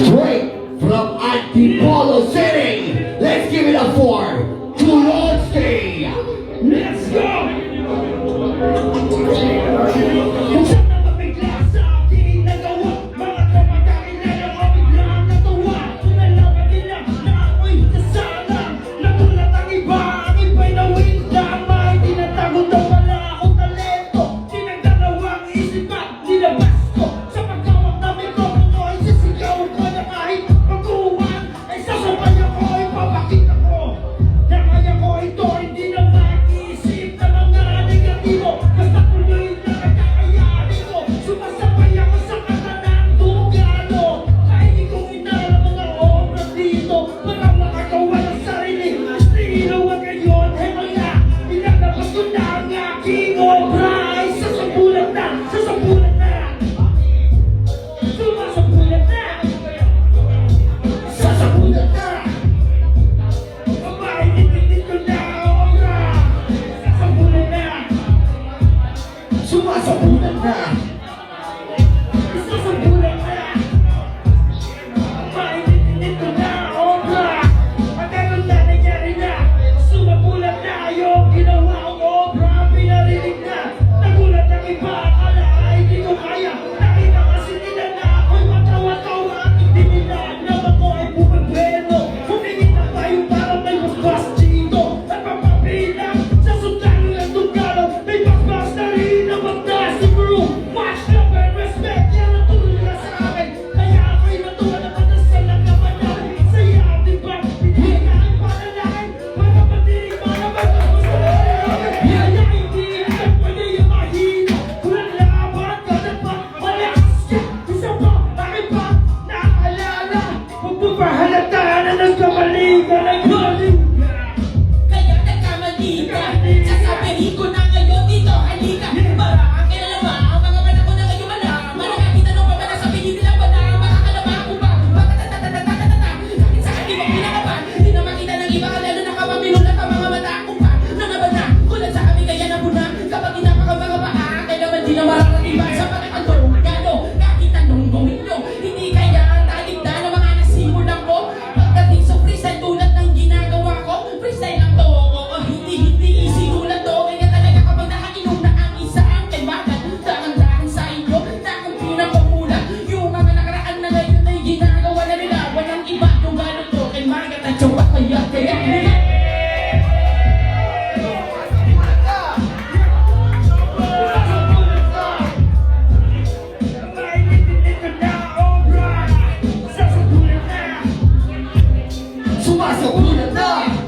Straight from Antipolo City. Let's give it up for Tulonsky. Let's go! Sumasabunan na. Sumasabunan na. Mainit ko na, obra. Matagal na nangyari na. Sumabulan na yung ginawa kong obra. Pinarinig na. Nagulat ang iba. Akala ay di ko kaya. Nakita kasi nila na ako'y matawa-tawa. At hindi nila na ako ay bumibelo. Humingi na tayo para may basbas dito. At papabilang sa sundalo ng tungkalo. May basbas na rin ang magdas ni Peru. Much love and respect. Yan ang tuloy na sa akin. Kaya ako'y natuwa na madasal ang kapanyan. Saya, di ba? Hindi ka ang panalangin. Para patinig mo na may basbas na rin. Kaya hindi na pwede yung mahina. Walang laban ka na pa. Malakas ka. Isa pa, akin pa. Naalala. Magpapahalata na nagkamali ka. Nagkamali ka. Kaya nagkamali ka. Sasabihin ko na ngayon dito, halika. Para kilala ba ang mga manak ko na ngayon malaman. Nakakatanong pa ba na sabihin nila ba na makakalama ko ba? Bakatatatatatatata. Bakit sa akin mo pinakapan? Di na makita ng iba, lalo na kapaminulat ang mga mata ko pa. Nangabana, kulat sa amin kaya nabuna. Kapag inapakabanga pa, kaya naman di na mararatiban sa pagkakantong. Gano, kahit anong gawin nyo, hindi kaya taligdan ng mga nasimulan ko. Pagdating sa freestyle tulad ng ginagawa ko, freestyle lang to. Hindi isinulat to. Kaya talaga kapag nakainom na ang isang kaibagan, dahan-dahan sa inyo na kung pinapamula. Yung mga nakaraan na ngayon ay ginagawa na nila. Walang iba yung gano'n to. Kay Margaret at Jowa kaya Sumasabunan na.